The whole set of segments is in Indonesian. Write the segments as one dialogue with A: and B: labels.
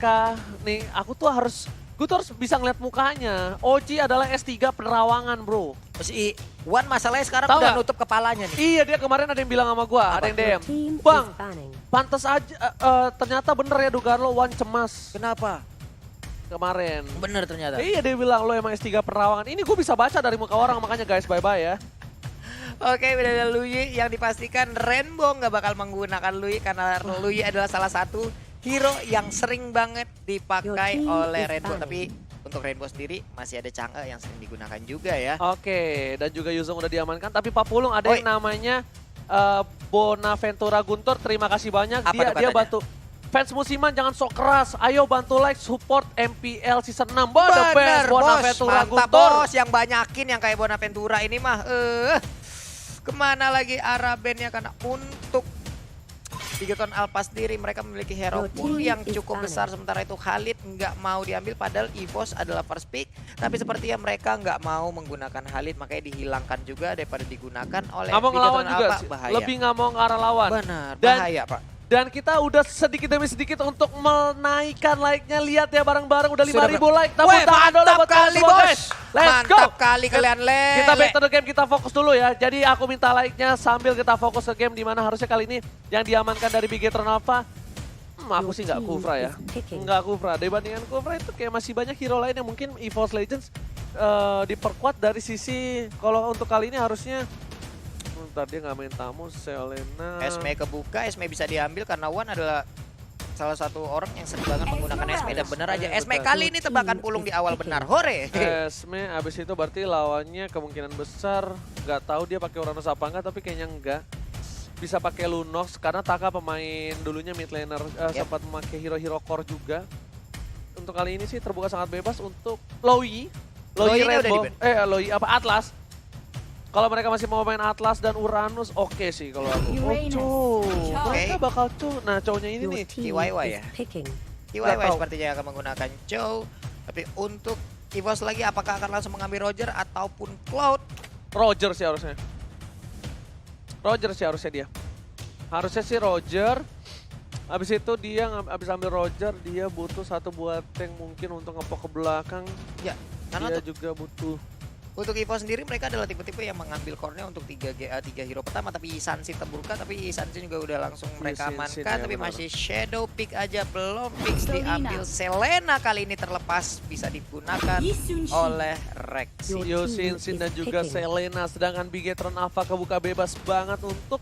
A: mereka nih, gue tuh harus bisa ngeliat mukanya. Oji adalah S3 penerawangan bro.
B: Si Wan masalahnya sekarang
A: Tahu
B: udah
A: nggak?
B: nutup kepalanya nih.
A: Iya dia kemarin ada yang bilang sama gue, ada yang DM. Bang, pantas aja, ternyata bener ya dugaan lo Wan cemas
B: Kenapa?
A: kemarin.
B: Bener ternyata.
A: Iya dia bilang lo emang S3 penerawangan. Ini gue bisa baca dari muka orang, makanya guys bye-bye ya.
B: Oke, udah ada Lui yang dipastikan Rainbow nggak bakal menggunakan Lui karena Lui adalah salah satu hero yang sering banget dipakai oleh Rainbow. Tapi untuk Rainbow sendiri masih ada Chang'e yang sering digunakan juga ya.
A: Oke, dan juga Yuzong udah diamankan. Tapi Pak Pulung ada yang namanya Bonaventura Guntur. Terima kasih banyak.
B: Apa
A: Dia bantu. Fans musiman jangan sok keras. Ayo bantu like, support MPL Season 6. The best Bonaventura
B: Mantap
A: Guntur.
B: bos, yang banyakin yang kayak Bonaventura ini mah. Kemana lagi arah bandnya karena untuk Bigoton Alpha sendiri mereka memiliki hero pool yang cukup besar, sementara itu Khalid nggak mau diambil padahal EVOS adalah first pick, tapi sepertinya mereka nggak mau menggunakan Khalid, makanya dihilangkan juga daripada digunakan oleh
A: Nggak mau ngelawan
B: Bigoton
A: juga
B: Alpha.
A: sih.
B: Bahaya.
A: Lebih nggak mau ke arah lawan.
B: Benar,
A: Dan-
B: bahaya Pak.
A: Dan kita udah sedikit demi sedikit untuk menaikkan like-nya. Lihat ya bareng-bareng udah 5.000 like. Tepuk
B: Weh,
A: tangan dulu
B: mantap
A: buat kalian
B: kali
A: semua,
B: bos.
A: guys. Let's go.
B: Mantap kali kalian
A: Kita back to the game, kita fokus dulu ya. Jadi aku minta like-nya sambil kita fokus ke game, dimana harusnya kali ini yang diamankan dari Bigetron Alpha. Aku sih nggak Kufra ya. Nggak Kufra. Dibandingkan Kufra itu kayak masih banyak hero lain yang mungkin EVOS Legends diperkuat dari sisi, kalau untuk kali ini harusnya bentar dia nggak main tamu, Selena.
B: Esme kebuka, Esme bisa diambil karena Wan adalah salah satu orang yang sering banget menggunakan Esme dan benar aja. Esme kali ini tebakan pulung di awal benar. Hore.
A: Esme abis itu berarti lawannya kemungkinan besar nggak tahu dia pakai Uranus apa enggak, tapi kayaknya enggak. Bisa pakai Lunox karena Taka pemain dulunya mid laner sempat memakai hero-hero core juga. Untuk kali ini sih terbuka sangat bebas untuk Loi
B: Loi ini udah
A: Rainbow.
B: di-ban.
A: Loi apa Atlas. Kalau mereka masih mau main Atlas dan Uranus, oke sih kalau aku. Mereka bakal nah cowoknya ini nih.
B: TYY ya?
A: Nggak
B: TYY
A: tahu.
B: sepertinya akan menggunakan Joe. Tapi untuk EVOS lagi apakah akan langsung mengambil Roger ataupun Cloud?
A: Roger sih harusnya. Roger sih harusnya dia. Harusnya sih Roger. Habis itu dia habis ambil Roger, dia butuh satu buat tank mungkin untuk ngepok ke belakang.
B: Ya, karena
A: Dia juga butuh.
B: untuk EVOS sendiri mereka adalah tipe-tipe yang mengambil core-nya untuk 3 hero pertama, tapi Isansi terbuka, tapi Isansi juga udah langsung mereka
A: Sin
B: amankan,
A: ya,
B: tapi
A: benar.
B: masih Shadow Pick aja belum fix diambil. Selena kali ini terlepas bisa digunakan oleh Rex.
A: Yosin dan juga Selena. Sedangkan Bigetron Alpha kebuka bebas banget untuk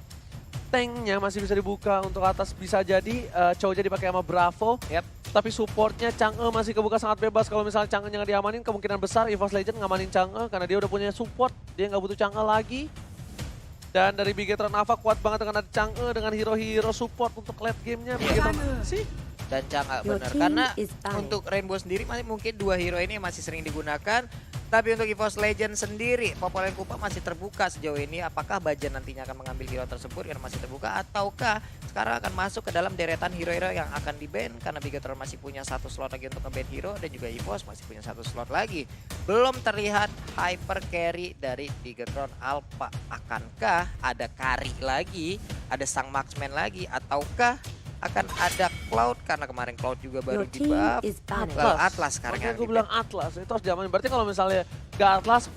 A: tanknya masih bisa dibuka. Untuk atas bisa jadi cowoknya dipakai sama Bravo.
B: Yap.
A: Tapi supportnya Chang'e masih kebuka sangat bebas. Kalau misalnya Chang'e yang diamanin, kemungkinan besar EVOS Legend ngamanin Chang'e karena dia udah punya support. Dia nggak butuh Chang'e lagi. Dan dari Bigetron Alpha kuat banget dengan ada Chang'e, dengan hero-hero support untuk late gamenya. Bigetron sih.
B: Dan Chang'e benar, karena untuk Rainbow sendiri masih mungkin 2 hero ini masih sering digunakan. Tapi untuk EVOS Legend sendiri, Popolen Kupa masih terbuka sejauh ini. Apakah Bajan nantinya akan mengambil hero tersebut karena masih terbuka, ataukah sekarang akan masuk ke dalam deretan hero-hero yang akan di-ban karena Bigetron masih punya satu slot lagi untuk nge-ban hero dan juga EVOS masih punya satu slot lagi. Belum terlihat hyper carry dari Bigetron Alpha. Akankah ada Kari lagi, ada sang marksman lagi, ataukah akan ada Cloud karena kemarin Cloud juga baru di buff. Atlas sekarang
A: Makanya
B: yang
A: gue
B: di-ban.
A: bilang Atlas, itu harus diamanin. Berarti kalau misalnya gak Atlas,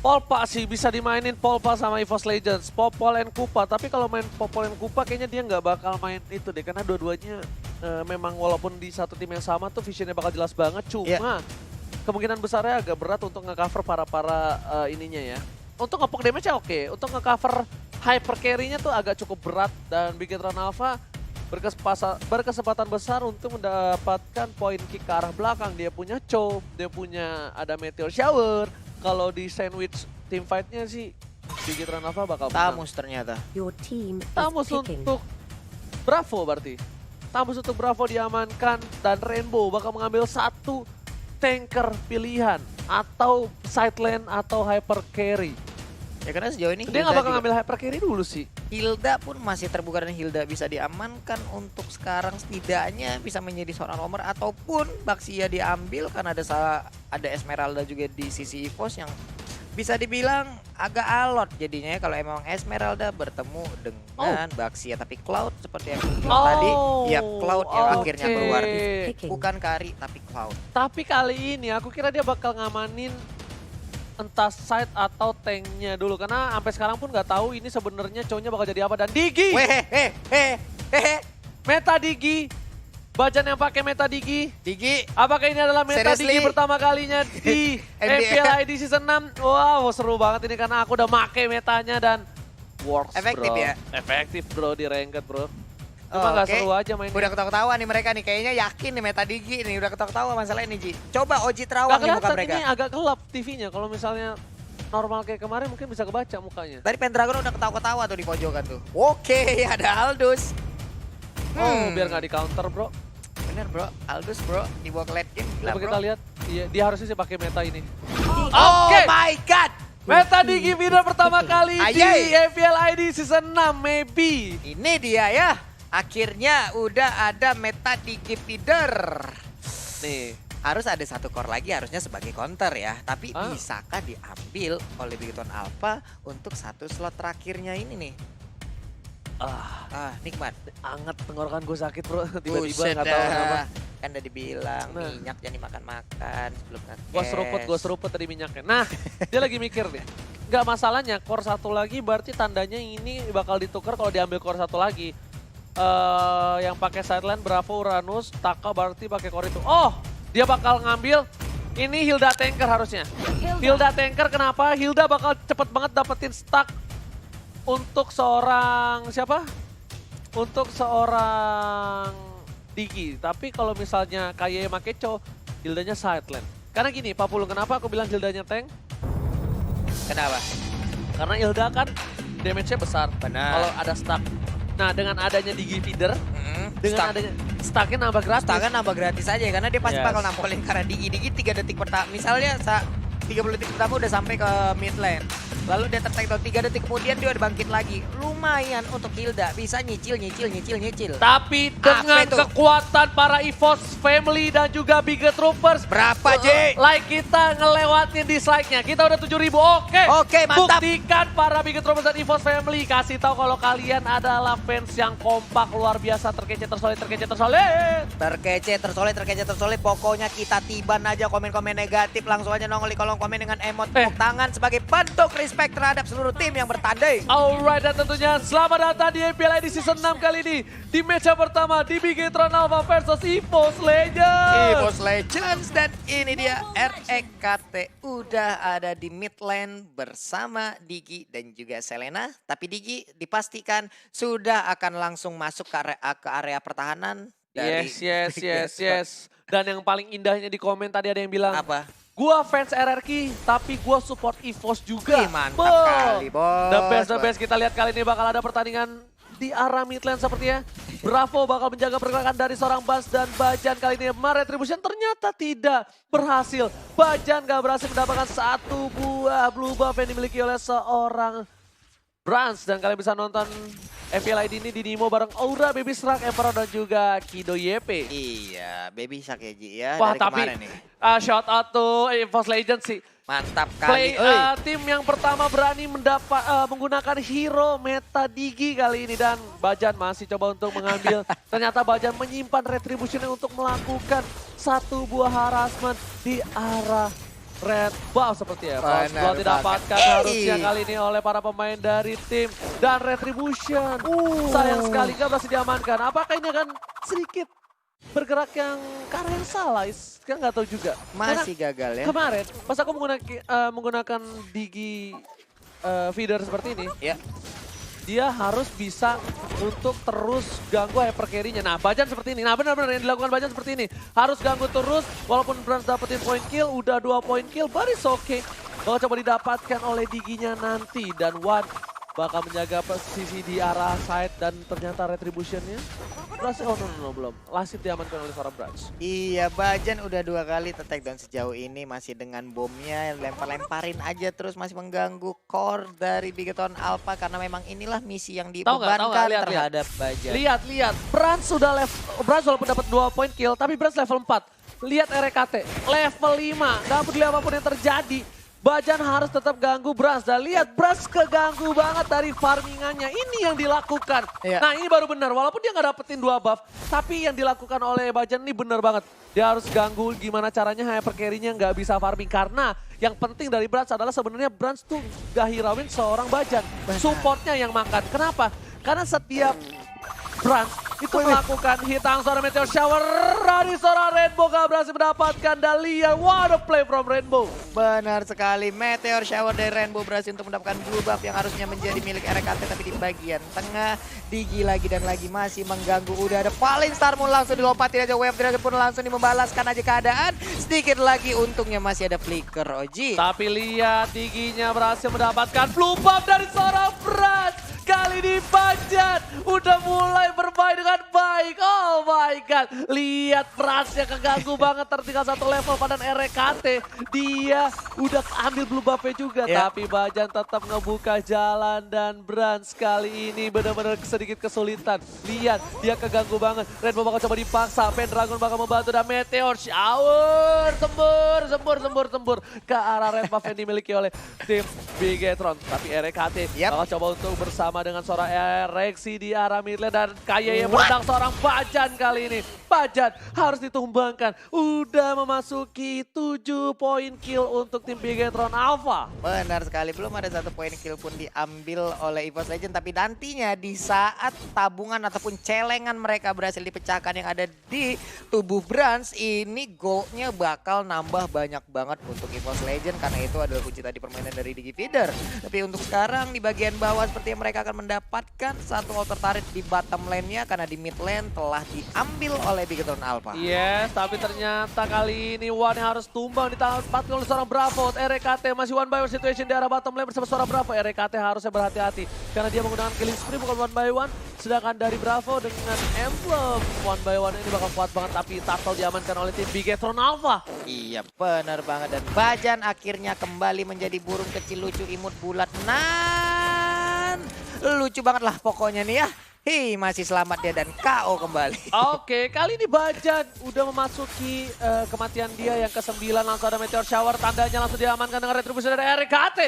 A: Polpa sih bisa dimainin Polpa sama EVOS Legends, Popol and Kupa. Tapi kalau main Popol and Kupa kayaknya dia nggak bakal main itu deh. Karena dua-duanya memang walaupun di satu tim yang sama tuh visionnya bakal jelas banget. Cuma kemungkinan besarnya agak berat untuk nge-cover para ininya ya. Untuk nge-poke damage-nya oke, untuk nge-cover hyper carry-nya tuh agak cukup berat. Dan Bigetron Alpha berkesempatan besar untuk mendapatkan poin kick ke arah belakang. Dia punya Chop, dia punya ada Meteor Shower. Kalau di sandwich team fight-nya sih Bigetron Alpha bakal menang.
B: Tamus ternyata.
A: Tamus untuk Bravo berarti. Tamus untuk Bravo diamankan dan Rainbow bakal mengambil satu tanker pilihan atau side lane atau hyper carry.
B: Ya karena sejauh ini
A: Dia nggak bakal ngambil hyper carry dulu sih.
B: Hilda pun masih terbuka dan Hilda bisa diamankan untuk sekarang, setidaknya bisa menjadi seorang roamer ataupun Baxia diambil karena ada Esmeralda juga di sisi EVOS yang bisa dibilang agak alot jadinya ya kalau emang Esmeralda bertemu dengan Baxia. Tapi Cloud seperti yang tadi, ya Cloud yang akhirnya keluar. Bukan Kari tapi Cloud.
A: Tapi kali ini aku kira dia bakal ngamanin entah side atau tanknya dulu. Karena sampai sekarang pun nggak tahu ini sebenarnya cowoknya bakal jadi apa. Dan Digi! Meta Digi! Bajan yang pakai meta Digi. Apakah ini adalah meta Digi pertama kalinya di FPL ID Season 6? Wow, seru banget ini karena aku udah make metanya dan works,
B: efektif
A: bro.
B: Ya?
A: Efektif bro di ranked bro. Cuma gak seru aja mainnya.
B: Udah ketawa-ketawa nih mereka nih, kayaknya yakin nih meta Digi nih. Udah ketawa-ketawa masalah ini Ji. Coba Oji terawang nih muka mereka.
A: Ini agak gelap TV-nya, kalau misalnya normal kayak kemarin mungkin bisa kebaca mukanya.
B: Tadi Pendragon udah ketawa-ketawa tuh di pojokan tuh. Oke, ada Aldous.
A: Biar nggak di counter bro.
B: Bener bro, Aldous bro dibawa ke late game.
A: Coba kita lihat, iya, dia harusnya sih pakai meta ini.
B: My god!
A: Meta Digi video pertama kali di FPL ID Season 6 maybe.
B: Ini dia ya, akhirnya udah ada meta Digi feeder.
A: Nih.
B: Harus ada satu core lagi harusnya sebagai counter ya. Tapi bisakah diambil oleh Bigetron Alpha untuk satu slot terakhirnya ini nih? Nikmat.
A: Anget tenggorokan gue sakit bro, tiba-tiba gak tahu kenapa.
B: Kan udah dibilang minyak jangan dimakan-makan sebelum nge-cash.
A: Gue seruput tadi minyaknya. Nah, dia lagi mikir nih. Gak masalahnya, core satu lagi berarti tandanya ini bakal ditukar kalau diambil core satu lagi. Yang pakai sideline Bravo, Uranus, Taka berarti pakai core itu. Dia bakal ngambil ini Hilda Tanker harusnya. Hilda Tanker kenapa? Hilda bakal cepet banget dapetin stack. Untuk seorang siapa? Untuk seorang Digi. Tapi kalau misalnya kayak Makecho, Hildanya sideline. Karena gini, Pak Pulung, kenapa aku bilang Hildanya tank?
B: Kenapa?
A: Karena Hilda kan damage-nya besar.
B: Benar.
A: Kalau ada stack. Nah, dengan adanya Digi feeder, dengan adanya stacknya nambah gratis.
B: Stacknya nambah gratis aja karena dia pasti bakal nampolin karena Digi 3 detik pertama. Misalnya 30 detik pertama udah sampai ke mid lane. Lalu dia tertek 3 detik kemudian dia udah bangkit lagi. Lumayan untuk Hilda, bisa nyicil.
A: Tapi dengan kekuatan para EVOS Family dan juga Biget Troopers.
B: Berapa J?
A: Like kita ngelewatin dislike-nya. Kita udah 7.000. Oke,
B: mantap.
A: Buktikan para Biget Troopers dan EVOS Family. Kasih tahu kalau kalian adalah fans yang kompak luar biasa. Terkece, tersolid.
B: Terkece, tersolid. Pokoknya kita tiban aja komen-komen negatif. Langsung aja nongol di kolom komen dengan emot tepuk tangan sebagai bentuk respect terhadap seluruh tim yang bertanding.
A: Alright, dan tentunya selamat datang di FPL ID Season 6 kali ini. Di match yang pertama di Bigetron Alpha versus EVOS Legends.
B: Dan ini dia REKT udah ada di mid lane bersama Digi dan juga Selena. Tapi Digi dipastikan sudah akan langsung masuk ke area pertahanan.
A: Yes. Dan yang paling indahnya di komen tadi ada yang bilang,
B: apa?
A: Gua fans RRQ, tapi gua support EVOS juga.
B: Mantap kali, bos.
A: The best. Kita lihat kali ini bakal ada pertandingan di arah mid lane sepertinya. Bravo bakal menjaga pergerakan dari seorang Bas dan Bajan kali ini. Retribution ternyata tidak berhasil. Bajan gak berhasil mendapatkan satu buah blue buff yang dimiliki oleh seorang Brans. Dan kalian bisa nonton FPL ID ini di Nimo bareng Aura, Baby Shark, Emperor dan juga Kido YP.
B: Iya, Baby Shark ya Ji ya.
A: Wah,
B: dari
A: tapi
B: kemarin nih.
A: Shout out to EVOS Legends sih.
B: Mantap kali.
A: Tim yang pertama berani menggunakan hero meta Digi kali ini. Dan Bajan masih coba untuk mengambil. Ternyata Bajan menyimpan Retribution untuk melakukan satu buah harassment di arah red buff seperti ya. Kalau didapatkan harusnya kali ini oleh para pemain dari tim. Dan Retribution sayang sekali gak berhasil diamankan. Apakah ini akan sedikit bergerak yang ke arah yang salah? Kan nggak tahu juga.
B: Masih gagal ya.
A: Kemarin pas aku menggunakan Digi feeder seperti ini, dia harus bisa untuk terus ganggu hyper carry-nya. Nah, Bajan seperti ini. Nah, benar-benar yang dilakukan Bajan seperti ini. Harus ganggu terus, walaupun Brans dapetin point kill, udah 2 point kill, but it's okay. Bakal coba didapatkan oleh Diginya nanti. Dan Wan bakal menjaga posisi di arah side dan ternyata Retribution-nya berhasil. Belum. Lasit diamankan oleh seorang Brans.
B: Iya, Bajan udah 2 kali take down sejauh ini, masih dengan bomnya lempar-lemparin aja terus, masih mengganggu core dari Bigetron Alpha karena memang inilah misi yang dibebankan terhadap Bajan.
A: Lihat, Brans walaupun dapat 2 point kill, tapi Brans level 4. Lihat RKT, level 5, namun apapun yang terjadi, Bajan harus tetap ganggu Brans. Dan lihat Brans keganggu banget dari farmingannya. Ini yang dilakukan.
B: Iya.
A: Nah ini baru benar. Walaupun dia nggak dapetin 2 buff. Tapi yang dilakukan oleh Bajan ini benar banget. Dia harus ganggu gimana caranya hyper carry-nya nggak bisa farming. Karena yang penting dari Brans adalah sebenarnya Brans tuh gak hirauin seorang Bajan. Supportnya yang makan. Kenapa? Karena setiap Brans itu melakukan hit seorang Meteor Shower dari seorang Rainbow gak berhasil mendapatkan Dahlia. What a play from Rainbow.
B: Benar sekali, Meteor Shower dari Rainbow berhasil untuk mendapatkan blue buff yang harusnya menjadi milik RKT, tapi di bagian tengah Digi lagi dan lagi masih mengganggu. Udah ada Falling Star Moon langsung dilompatin aja, Wave Dragon pun langsung membalaskan aja keadaan. Sedikit lagi untungnya masih ada Flicker Oji.
A: Tapi lihat Diginya berhasil mendapatkan blue buff dari seorang Brans. Kali ini Bajan udah mulai bermain dengan baik. Oh my god. Lihat Bransnya keganggu banget, tertinggal 1 level pada RKT. Dia udah ambil blue buff-nya juga. Tapi Bajan tetap ngebuka jalan dan Brans kali ini benar-benar sedikit kesulitan. Lihat dia keganggu banget. Rainbow bakal coba dipaksa. Pendragon bakal membantu dan Meteor Shower. Sembur ke arah red buff yang dimiliki oleh tim Bigetron. Tapi RKT bakal coba untuk bersama dengan seorang ereksi di arah mid lane dan kayaknya menendang seorang Bajan kali ini. Bajan harus ditumbangkan. Udah memasuki 7 poin kill untuk tim Bigetron Alpha.
B: Benar sekali, belum ada 1 poin kill pun diambil oleh EVOS Legend. Tapi nantinya di saat tabungan ataupun celengan mereka berhasil dipecahkan yang ada di tubuh Brans, ini goldnya bakal nambah banyak banget untuk EVOS Legend. Karena itu adalah kunci tadi permainan dari Digi Feeder. Tapi untuk sekarang di bagian bawah sepertinya mereka akan mendapatkan 1 auto turret di bottom lane-nya. Karena di mid lane telah diambil oleh Bigetron Alpha.
A: Yes, tapi ternyata kali ini One yang harus tumbang di tangan 4 oleh seorang Bravo. RKT masih 1 by 1 situation di arah bottom lane bersama seorang Bravo. RKT harusnya berhati-hati karena dia menggunakan killing spree bukan 1 by 1. Sedangkan dari Bravo dengan emblem 1 by 1 ini bakal kuat banget, tapi turtle diamankan oleh tim Bigetron Alpha.
B: Iya benar banget, dan Bajan akhirnya kembali menjadi burung kecil lucu imut bulat. Lucu banget lah pokoknya nih ya. Masih selamat dia dan KO kembali.
A: Oke, kali ini Bajan udah memasuki kematian dia yang ke-9. Langsung ada Meteor Shower, tandanya langsung diamankan dengan retribusi dari RKT.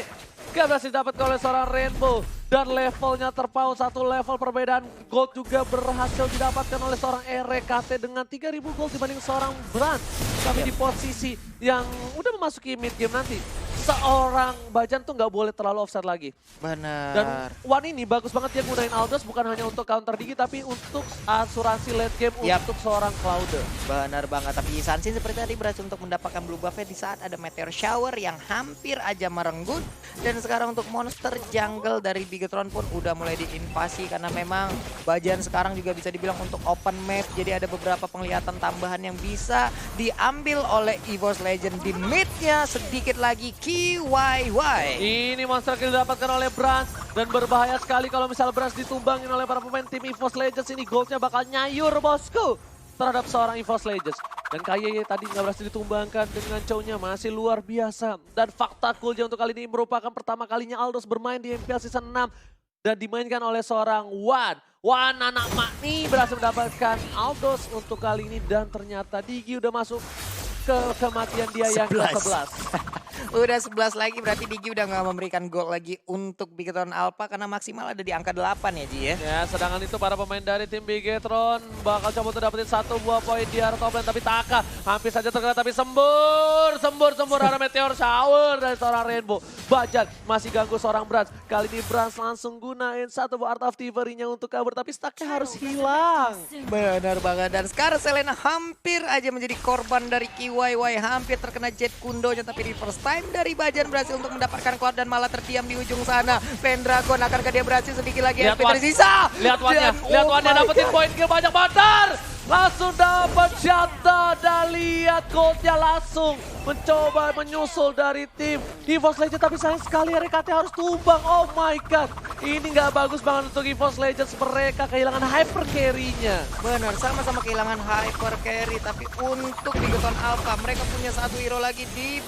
A: Gak berhasil dapat oleh seorang Rainbow. Dan levelnya terpaut 1 level perbedaan. Gold juga berhasil didapatkan oleh seorang RKT dengan 3000 gold dibanding seorang Brand. Tapi di posisi yang udah memasuki mid game nanti, seorang Bajan tuh nggak boleh terlalu offset lagi.
B: Benar.
A: Dan One ini bagus banget dia gunain Aldous bukan hanya untuk counter Digi tapi untuk asuransi late game untuk seorang Clouder.
B: Benar banget, tapi Sansin seperti tadi berhasil untuk mendapatkan blue buff-nya di saat ada Meteor Shower yang hampir aja merenggut. Dan sekarang untuk monster jungle dari Bigetron pun udah mulai diinvasi karena memang Bajan sekarang juga bisa dibilang untuk open map. Jadi ada beberapa penglihatan tambahan yang bisa diambil oleh EVOS Legend di mid-nya. Sedikit lagi KYY.
A: Ini monster kill didapatkan oleh Brans dan berbahaya sekali kalau misalnya Brans ditumbangin oleh para pemain tim EVOS Legends. Ini goldnya bakal nyayur bosku terhadap seorang EVOS Legends. Dan KYY tadi nggak berhasil ditumbangkan dengan cownya masih luar biasa. Dan fakta coolnya untuk kali ini merupakan pertama kalinya Aldous bermain di MPL Season 6 dan dimainkan oleh seorang One. One anak Makni berhasil mendapatkan Aldous untuk kali ini dan ternyata Digi udah masuk ke kematian dia yang ke-11.
B: Udah 11 lagi, berarti Digi udah gak memberikan gol lagi untuk Bigetron Alpha karena maksimal ada di angka 8 ya Ji ya.
A: Ya, sedangkan itu para pemain dari tim Bigetron bakal coba untuk dapetin 1 buah poin di arah top lane, tapi Taka hampir saja terkena, tapi sembur arah Meteor Shower dari seorang Rainbow. Bajan masih ganggu seorang Brans. Kali ini Brans langsung gunain 1 buah Art of Thievery-nya untuk kabur, tapi stacknya harus hilang.
B: Benar banget, dan sekarang Selena hampir aja menjadi korban dari KYY, hampir terkena jet kundonya, tapi di first time dari Bajan berhasil untuk mendapatkan kuat dan malah terdiam di ujung sana. Pendragon akankah dia berhasil sedikit lagi
A: lihat
B: MP tersisa.
A: Lihat One-nya dapetin poin kill banyak banget. Langsung dapat jatah dan lihat goldnya langsung mencoba menyusul dari tim EVOS Legends, tapi sayang sekali RKT harus tumbang. Oh my god, ini nggak bagus banget untuk EVOS Legends, mereka kehilangan hyper carry-nya.
B: Benar, sama-sama kehilangan hyper carry, tapi untuk Bigetron Alpha mereka punya 1 hero lagi di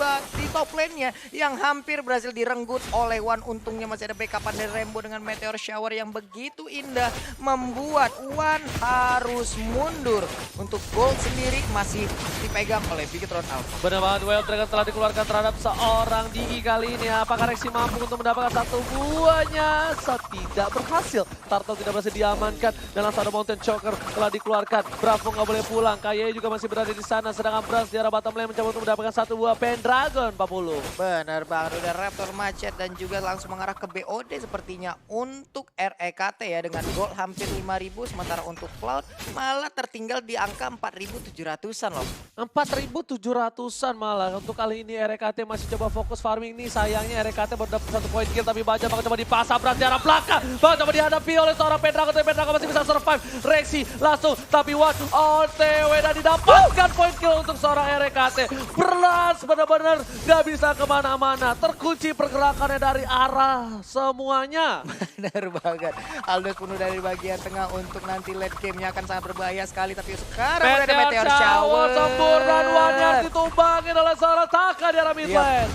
B: top lane-nya yang hampir berhasil direnggut oleh One. Untungnya masih ada backupan dari Rainbow dengan Meteor Shower yang begitu indah membuat One harus mundur. Untuk gold sendiri masih dipegang oleh Bigetron Alpha.
A: Benar banget, Wild Dragon telah dikeluarkan terhadap seorang Digi kali ini. Apakah Rexy mampu untuk mendapatkan satu buahnya? Tidak berhasil. Turtle tidak berhasil diamankan. Dan langsung ada Mountain Choker telah dikeluarkan. Bravo nggak boleh pulang. Kaye juga masih berada di sana. Sedangkan Brans di arah bottom lane mencoba untuk mendapatkan satu buah Pendragon, Pak Pulu.
B: Benar banget, udah Raptor Macet dan juga langsung mengarah ke BOD sepertinya untuk REKT ya dengan gold hampir 5.000, sementara untuk Cloud malah tertinggal di angka 4.700-an loh.
A: 4.700-an malah. Untuk kali ini RKT masih coba fokus farming nih. Sayangnya RKT baru dapat 1 poin kill, tapi Bajan bakal coba dipasang Brans di arah belakang. Bakal coba dihadapi oleh seorang Pendragon, tapi Pendragon masih bisa survive. Rexy langsung, tapi One OTW dan didapatkan poin kill untuk seorang RKT. Brans benar-benar gak bisa kemana-mana. Terkunci pergerakannya dari arah semuanya.
B: Benar banget. Aldous penuh dari bagian tengah untuk nanti late game-nya akan sangat berbahaya sekali. Tapi sekarang udah ada Meteor Shower.
A: Sempurna duanya ditumbangin oleh seorang Taka di arah mid lane.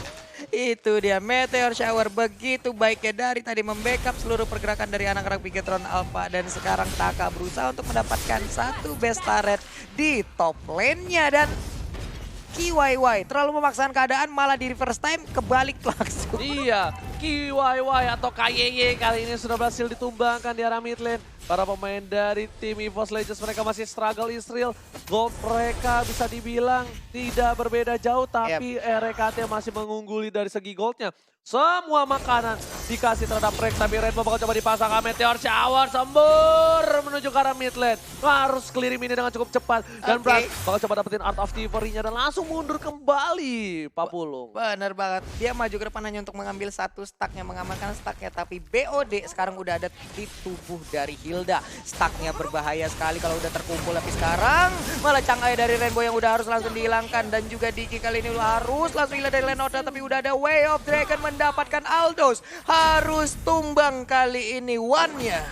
B: Itu dia Meteor Shower begitu baiknya dari tadi membackup seluruh pergerakan dari anak-anak Bigetron Alpha. Dan sekarang Taka berusaha untuk mendapatkan satu best turret di top lane-nya. Dan KYY terlalu memaksakan keadaan, malah di reverse time kebalik langsung.
A: Iya, KYY atau KYY kali ini sudah berhasil ditumbangkan di arah mid lane. Para pemain dari tim EVOS Legends mereka masih struggle Israel. Gold mereka bisa dibilang tidak berbeda jauh, tapi RKT masih mengungguli dari segi goldnya. Semua makanan dikasih terhadap Rex, tapi Rainbow bakal coba dipasang. Meteor Shower sembur menuju ke arah mid lane. Harus clearing ini dengan cukup cepat. Dan Brans bakal coba dapetin Art of Thievery-nya dan langsung mundur kembali, Pak Pulung.
B: Bener banget, dia maju ke depan hanya untuk mengambil satu stacknya, mengamankan stacknya. Tapi BOD sekarang udah ada di tubuh dari Hilda. Stacknya berbahaya sekali kalau udah terkumpul, tapi sekarang malah cangkai dari Rainbow yang udah harus langsung dihilangkan. Dan juga Diki kali ini harus langsung hilang dari Lane Order, tapi udah ada Way of Dragon mendapatkan Aldous. Harus tumbang kali ini One-nya.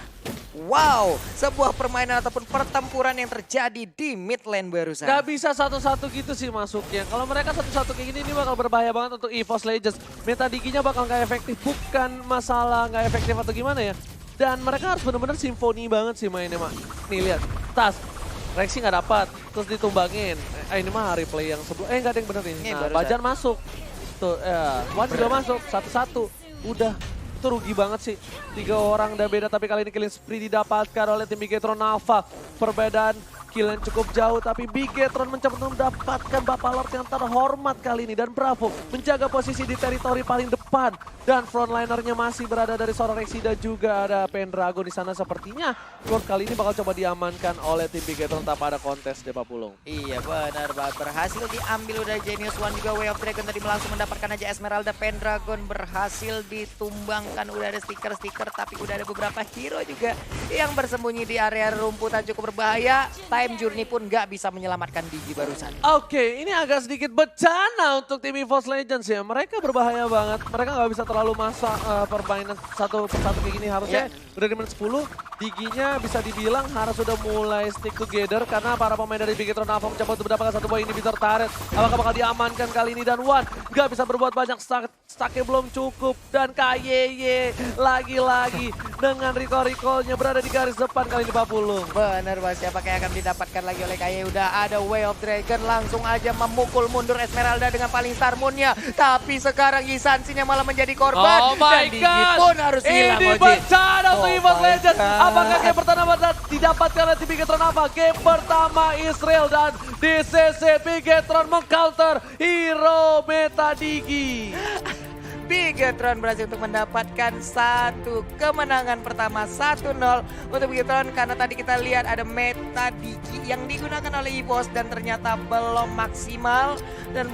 B: Wow, sebuah permainan ataupun pertempuran yang terjadi di mid lane barusan.
A: Gak bisa satu-satu gitu sih masuknya. Kalau mereka satu-satu kayak gini, ini bakal berbahaya banget untuk EVOS Legends. Meta Diginya bakal gak efektif, bukan masalah gak efektif atau gimana ya. Dan mereka harus benar-benar simfoni banget sih mainnya, Mak. Nih lihat, tas. Rexy nggak dapat, terus ditumbangin. Ini mah replay yang sebelum, nggak ada yang bener ini. Nah, Bajan masuk. Tuh, ya, Wan juga masuk, satu-satu. Udah, itu rugi banget sih. 3 orang udah beda, tapi kali ini killing spree didapatkan oleh tim Bigetron Alpha. Perbedaan kill yang cukup jauh, tapi Bigetron mencoba mendapatkan Bapak Lord yang terhormat kali ini. Dan Bravo menjaga posisi di teritori paling depan. Dan frontlinernya masih berada dari seorang Rexy dan juga ada Pendragon di sana. Sepertinya Lord kali ini bakal coba diamankan oleh tim Bigetron tanpa ada kontes deh, Pak Pulung.
B: Iya benar banget, berhasil diambil udah Genius One, juga Way of Dragon tadi langsung mendapatkan aja Esmeralda. Pendragon berhasil ditumbangkan, udah ada stiker-stiker, tapi udah ada beberapa hero juga yang bersembunyi di area rumputan cukup berbahaya. Time Journey pun nggak bisa menyelamatkan Digi barusan.
A: Oke, ini agak sedikit bencana untuk tim EVOS Legends ya. Mereka berbahaya banget, mereka nggak bisa terlalu masak permainan satu persatu kayak gini. Harusnya udah di menit 10, Diginya bisa dibilang harus sudah mulai stick together karena para pemain dari Bigetron Alpha mencoba untuk mendapatkan satu buah inhibitor turret. Apakah bakal diamankan kali ini, dan One nggak bisa berbuat banyak, stacknya belum cukup. Dan KYY lagi-lagi dengan recall-recallnya berada di garis depan kali ini, Pak Pulung.
B: Bener Mas, siapa yang akan didapatkan lagi oleh KYY? Udah ada Way of Dragon langsung aja memukul mundur Esmeralda dengan paling star moon-nya. Tapi sekarang Yisansinya malah menjadi korban.
A: Oh my
B: dan Digi
A: God,
B: pun harus hilang.
A: ini bencana untuk EVOS Legends.
B: God.
A: Apakah game pertama didapatkan oleh tim Bigetron apa? Game pertama Israel, dan di CC Bigetron mengcounter hero Meta Digi.
B: Bigetron berhasil untuk mendapatkan satu kemenangan pertama 1-0 untuk Bigetron, karena tadi kita lihat ada Meta Digi yang digunakan oleh EVOS dan ternyata belum maksimal dan